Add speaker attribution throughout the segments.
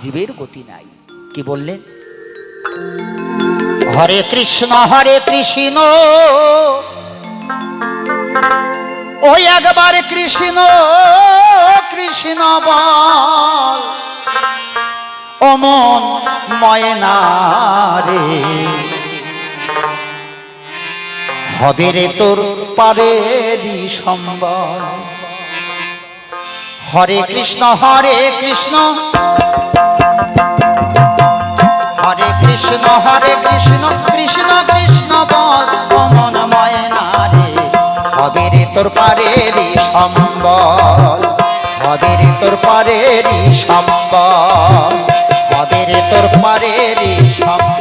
Speaker 1: জীবের গতি নাই। কি বললেন? হরে কৃষ্ণ ওই একবার কৃষ্ণ কৃষ্ণ বল, ও মন ময়না রে, হবে রে তোর পারেরই সম্বল। হরে কৃষ্ণ কৃষ্ণ কৃষ্ণ কৃষ্ণ বল, ও মন ময়না রে, হবে রে তোর পারেরই সম্বল, হবে রে তোর পারেরই সম্বল, হবে রে তোর পারেরই সম্বল।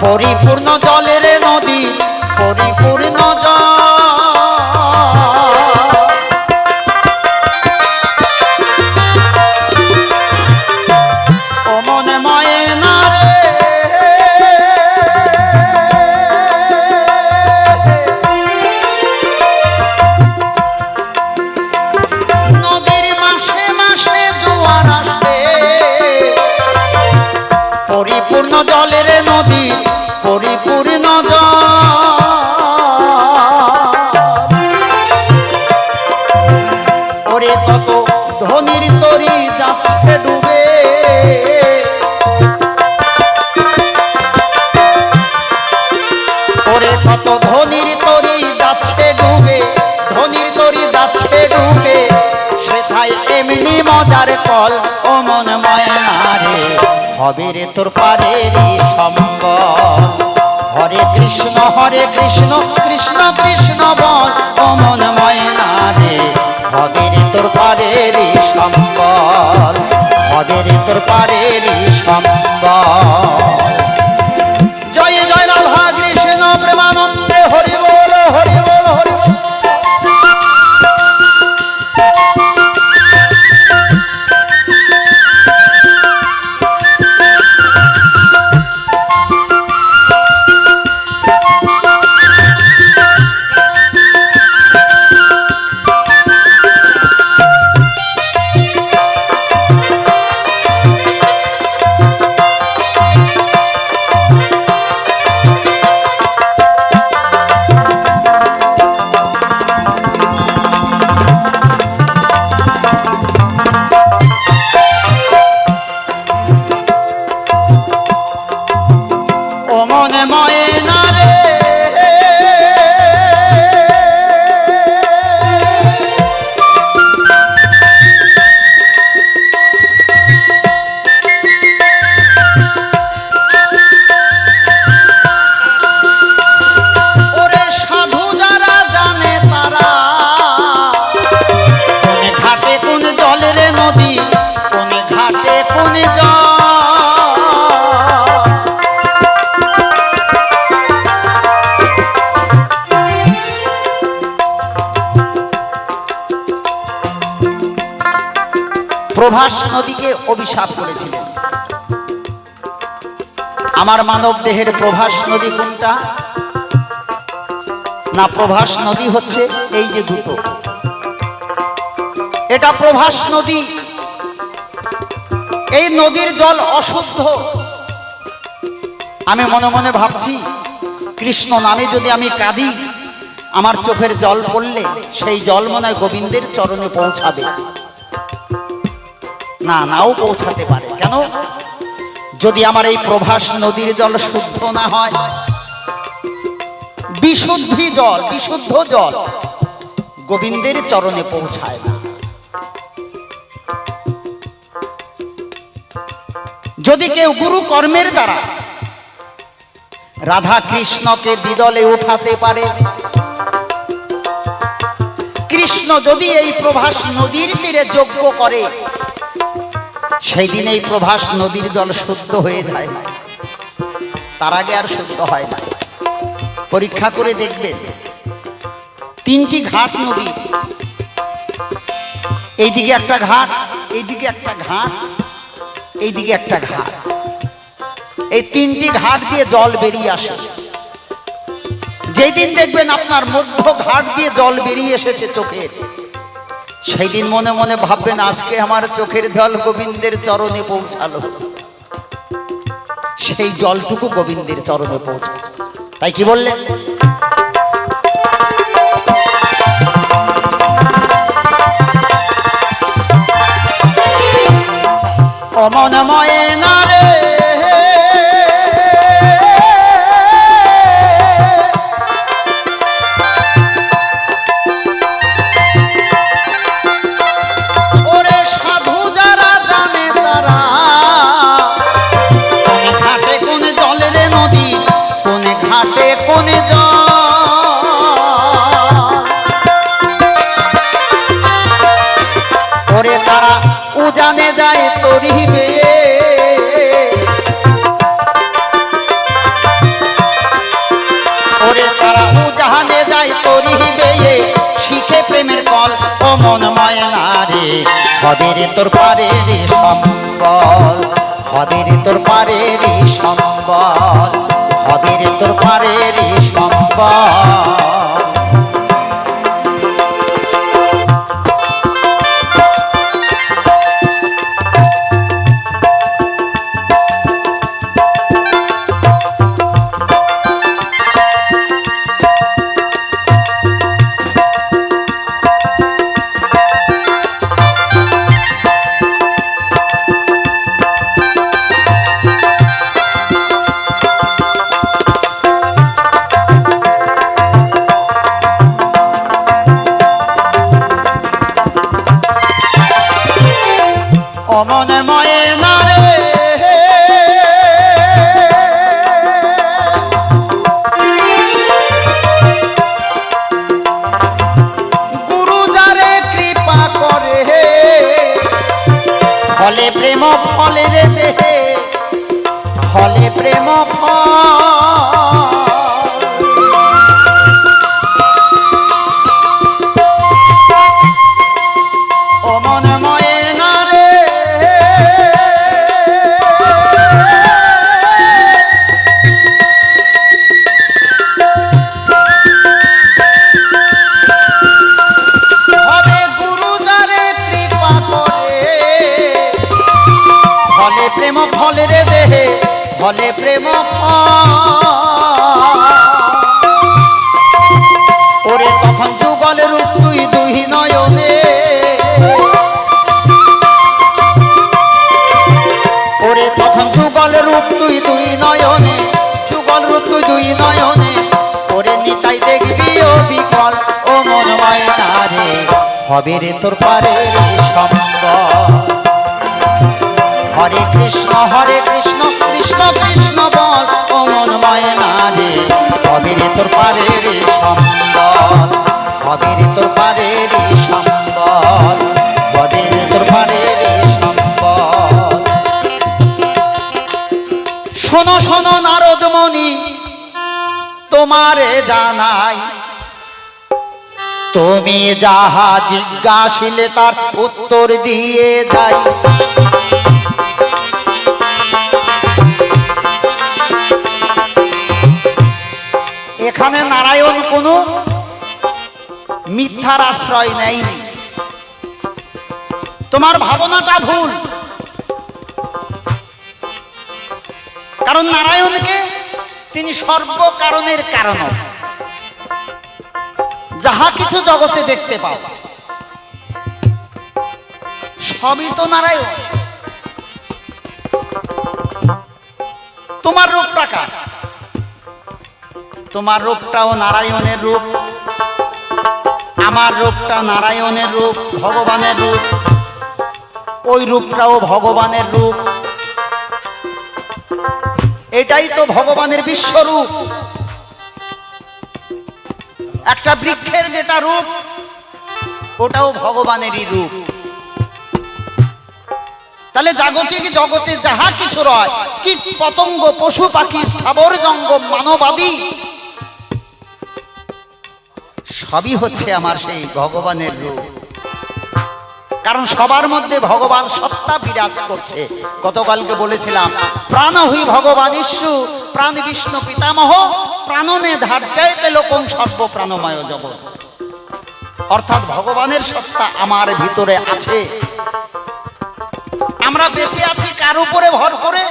Speaker 1: পরিপূর্ণ জলের নদী, পরিপূর্ণ জল, ও মনে ময়না রে, নদীর মাসে মাসে জোয়ার আসবে, পরিপূর্ণ জলের নদী, পরিপূর্ণ জল, ওরে কত ধনির তরি যাচ্ছে ডুবে, ওরে কত ধনির তরি যাচ্ছে ডুবে, ধনির তরি যাচ্ছে ডুবে, সেথায় এমনি মজার কল, ও মন ময়না রে, হবে রে তোর পারেরই সম্বল। হরে কৃষ্ণ কৃষ্ণ কৃষ্ণ বল, ও মন ময়না রে, হবে রে তোর পারেরই সম্বল, হবে রে তোর পারেরই সম্বল। জয় জয় রাধা কৃষ্ণ প্রেমানন্দে, হরি বল হরি বল হরি বল। প্রভাস নদীকে অভিশাপ করেছিলেন। আমার মানব দেহের প্রভাস নদী কোনটা? না, প্রভাস নদী হচ্ছে এই যে দুটো, এটা প্রভাস নদী। এই নদীর জল অশুদ্ধ। আমি মনে মনে ভাবছি, কৃষ্ণ নামে যদি আমি কাঁদি, আমার চোখের জল পড়লে সেই জল মনে হয় গোবিন্দের চরণে পৌঁছাবে। না, নাও পৌঁছাতে পারে। কেন? যদি আমার এই প্রভাস নদীর জল শুদ্ধ না হয়, বিশুদ্ধ জল গোবিন্দের চরণে পৌঁছায় না। যদি কেউ গুরু কর্মের দ্বারা রাধা কৃষ্ণকে বিদলে উঠাতে পারে, কৃষ্ণ যদি এই প্রভাস নদীর তীরে যজ্ঞ করে, সেই দিন এই প্রভাস নদীর জল শুদ্ধ হয়ে যায় না, তার আগে আর শুদ্ধ হয় না। পরীক্ষা করে দেখবেন, 3টি ঘাট নদী, এইদিকে একটা ঘাট, এইদিকে একটা ঘাট, এইদিকে একটা ঘাট, এই 3টি ঘাট দিয়ে জল বেরিয়ে আসে। যেই দিন দেখবেন আপনার মধ্য ঘাট দিয়ে জল বেরিয়ে এসেছে চোখের, সেই দিন মনে মনে ভাববেন আজকে আমার চোখের জল গোবিন্দের চরণে পৌঁছালো। সেই জলটুকু গোবিন্দের চরণে পৌঁছালো। তাই কি বললেন? অমন ময়না রে, ওরে সাধু যারা জানে তারা, কোন ঘাটে কোন জলের নদী, কোন ঘাটে কোন জল, ওরে তারা উজানে যায় তরিবে, ওরে তারা উজানে যায় তরিবে, শিখে প্রেমের কল ও মন ময়না রে, হবে রে তোর পারে রে সম্বল, হবে রে তোর পারে রে সম্বল, হবে রে তোর পারে রে সম্বল। অমন ময়না রে, গুরু যারে কৃপা করে, ফলে প্রেম ফলে রে দেহে, ফলে প্রেম ফল। অমন ময়না রে, হবে গুরু যারে কৃপা করে, ফলে প্রেম ফলে রে দেহে, ফলে প্রেম ফল। ওরে তখন যুগল রূপ তুই দুই নয়নে, ওরে তখন যুগল রূপ তুই দুই নয়নে, যুগল রূপ তুই দুই নয়নে, ওরে নিতাই দেখবি ও বিকল ও মন ময়না রে, হবে রে তোর পারে রে সম্বল। হরে কৃষ্ণ কৃষ্ণ কৃষ্ণ বল ও মন ময়না রে, হবে রে তোর পারে রে সম্বল, হবে রে তোর পারে রে সম্বল, হবে রে তোর পারে রে সম্বল। শোনো শোনো নারদ মুনি, তোমারে জানাই, তুমি যাহা জিজ্ঞাসিলে তার উত্তর দিয়ে যাই। এখানে নারায়ণ কোনো মিথ্যার আশ্রয় নেয়নি। তোমার ভাবনাটা ভুল, কারণ নারায়ণকে তিনি সর্বকারণের কারণ। যাহা কিছু জগতে দেখতে পাও, সবই তো নারায়ণ। তোমার রূপটা কার? তোমার রূপটাও নারায়ণের রূপ, আমার রূপটা নারায়ণের রূপ, ভগবানের রূপ, ওই রূপটাও ভগবানের রূপ। এটাই তো ভগবানের বিশ্বরূপ। একটা বৃক্ষের যেটা রূপ, ওটাও ভগবানেরই রূপ। তাহলে জাগতিক জগতে যাহা কিছু রয়, কীট পতঙ্গ, পশু পাখি, স্থাবর জঙ্গম, মানবাদি, সবই হচ্ছে আমার সেই ভগবানের রূপ। কারণ সবার মধ্যে ভগবান সত্তা বিরাজ করছে। গতকালকে বলেছিলাম, প্রাণ হই ভগবান ঈশ্বর, প্রাণ বিষ্ণু পিতামহ, প্রাণনে ধার্যায়তে লোকং সর্ব প্রাণময় জগৎ। অর্থাৎ ভগবানের সত্তা আমার ভিতরে আছে। আমরা বেঁচে আছি কার উপরে ভর করে?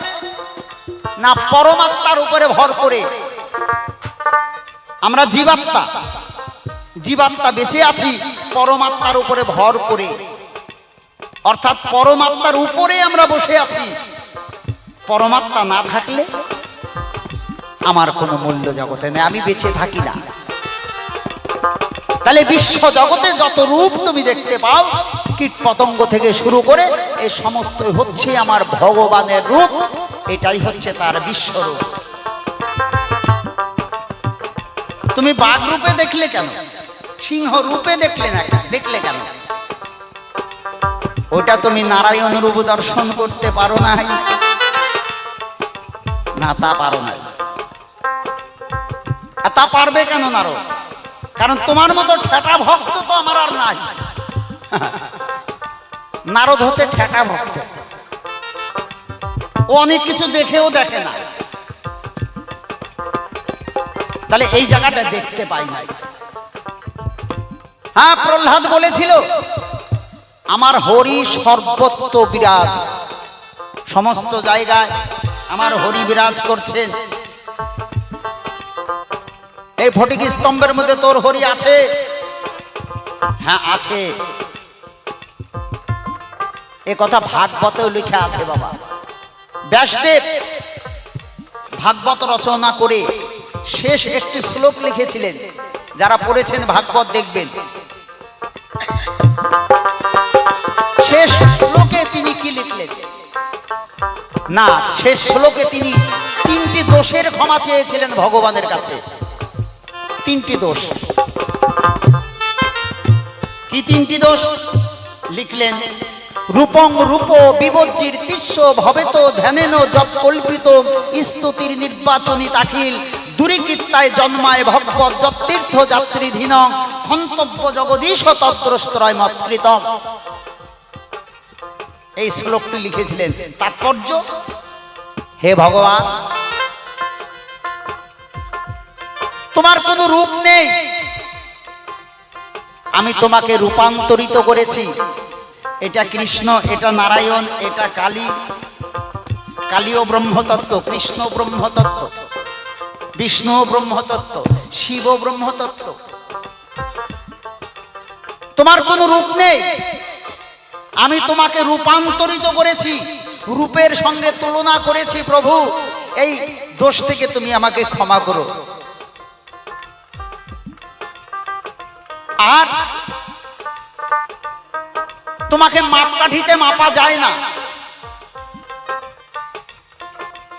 Speaker 1: না পরমাত্মার উপরে ভর করে। আমরা জীবাত্মা, জীবাত্মা বেঁচে আছি পরমাত্মার উপরে ভর করে। অর্থাৎ পরমাত্মার উপরে আমরা বসে আছি। পরমাত্মা না থাকলে আমার কোনো মূল্য জগতে নেই, আমি বেঁচে থাকি না। তাহলে বিশ্ব জগতে যত রূপ তুমি দেখতে পাও, কীট পতঙ্গ থেকে শুরু করে এই সমস্ত হচ্ছে আমার ভগবানের রূপ। এটাই হচ্ছে তার বিশ্বরূপ। তুমি বাঘ রূপে দেখলে কেন? সিংহ রূপে দেখলে না, দেখলে কেন? ওটা তুমি নারায়ণ রূপ দর্শন করতে পারো নাই? না, তা পারো না। তা পারবে কেন নারদ? কারণ তোমার মতো ঠেটা ভক্ত তো আমার আর নাই। নারদ হচ্ছে ঠেটা ভক্ত। ও অনেক কিছু দেখেও দেখে না। তাহলে এই জায়গাটা দেখতে পাই নাই। হ্যাঁ, প্রহ্লাদ বলেছিল, আমার হরি সর্বত্র বিরাজ, সমস্ত জায়গায় আমার হরি বিরাজ করছেন। এই ফটিক স্তম্ভের মধ্যে তোর হরি আছে? হ্যাঁ আছে। এ কথা ভাগবতেও লিখা আছে বাবা। ব্যাসদেব ভাগবত রচনা করে শেষ একটি শ্লোক লিখেছিলেন। যারা পড়েছেন ভাগবত দেখবেন, শেষ শ্লোকে তিনি কি লিখলেন? না, শেষ শ্লোকে তিনি 3টি দোষের ক্ষমা চেয়েছিলেন ভগবানের কাছে। 3টি দোষ। কি 3টি দোষ লিখলেন? রূপং রূপ বিবজ্জির তিস্য ভবেত ধ্যানেন যৎ কল্পিত স্তুতির নির্বাচনী তাখিল দুরিকীর্তায় জন্মায় ভগবত যতীর্থ যাত্রী ধীন ক্ষন্তব্য জগদীশ তদ্রষ্ট্রয় মৎকৃতম। এই শ্লোকটি লিখেছিলেন। তাৎপর্য, হে ভগবান, তোমার কোনো রূপ নেই, আমি তোমাকে রূপান্তরিত করেছি। এটা কৃষ্ণ, এটা নারায়ণ, এটা কালী। কালীও ব্রহ্মতত্ত্ব, কৃষ্ণ ব্রহ্মতত্ত্ব, বিষ্ণু ব্রহ্মতত্ত্ব, শিব ব্রহ্মতত্ত্ব। তোমার কোনো রূপ নেই, আমি তোমাকে রূপান্তরিত করেছি, রূপের সঙ্গে তুলনা করেছি। প্রভু, এই দোষ থেকে তুমি আমাকে ক্ষমা করো। আর তোমাকে মাপকাঠিতে মাপা যায় না,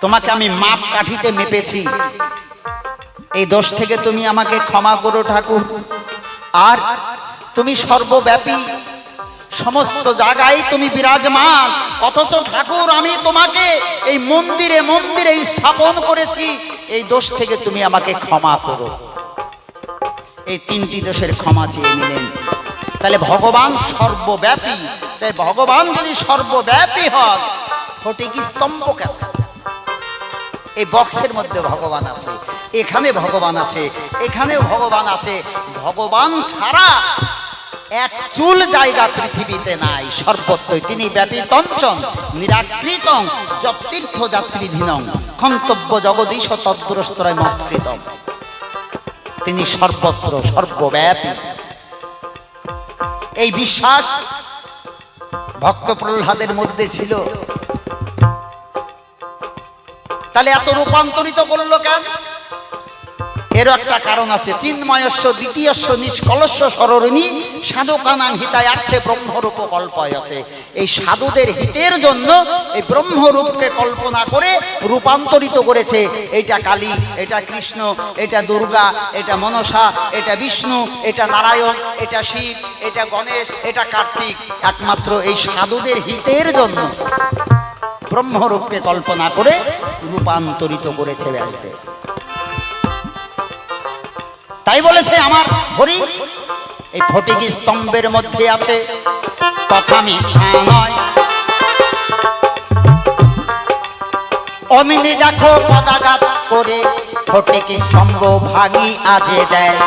Speaker 1: তোমাকে আমি মাপকাঠিতে মেপেছি। এই দোষ থেকে তুমি আমাকে ক্ষমা করো ঠাকুর। আর তুমি সর্বব্যাপী, সমস্ত জায়গায় তুমি বিরাজমান। অথচ ঠাকুর, আমি তোমাকে এই মন্দিরে মন্দিরে স্থাপন করেছি, এই দোষ থেকে তুমি আমাকে ক্ষমা করো। এই 3টি দোষের ক্ষমা চেয়ে নিলেন। তাহলে ভগবান সর্বব্যাপী। তাই ভগবান যদি সর্বব্যাপী হন, ফটিক স্তম্ভ কেন? এই বক্সের মধ্যে ভগবান আছে, এখানে ভগবান আছে, এখানেও ভগবান আছে। ভগবান ছাড়া এক চুল জায়গা পৃথিবীতে নাই। সর্বত্রই তিনি ব্যাপীতঞ্চন নিরাকৃতং যতীর্থ যাত্রী ধীনং ক্ষন্তব্য জগদীশ তদ্রষ্ট্রয় মৎকৃতম। তিনি সর্বত্র সর্বব্যাপী। এই বিশ্বাস ভক্ত প্রহ্লাদের মধ্যে ছিল। তাহলে এত রূপান্তরিত করলো কেন? এরও একটা কারণ আছে। চিন্ময়স্য দ্বিতীয়স্য নিষ্কলস্য সরণী সাধকানাং হিতায়ার্থে ব্রহ্মরূপ কল্পয়তে। এই সাধুদের হিতের জন্য এই ব্রহ্মরূপকে কল্পনা করে রূপান্তরিত করেছে। এটা কালী, এটা কৃষ্ণ, এটা দুর্গা, এটা মনসা, এটা বিষ্ণু, এটা নারায়ণ, এটা শিব, এটা গণেশ, এটা কার্তিক। একমাত্র এই সাধুদের হিতের জন্য ব্রহ্মরূপকে কল্পনা করে রূপান্তরিত করেছে ব্যাসদেব। তাই বলেছে আমার হরি এই ফটিক স্তম্ভের মধ্যে আছে, কথা মিথ্যা নয়। অমিনি দেখো পদাঘাত করে ফটিক স্তম্ভ ভাঙি আজে দেয়।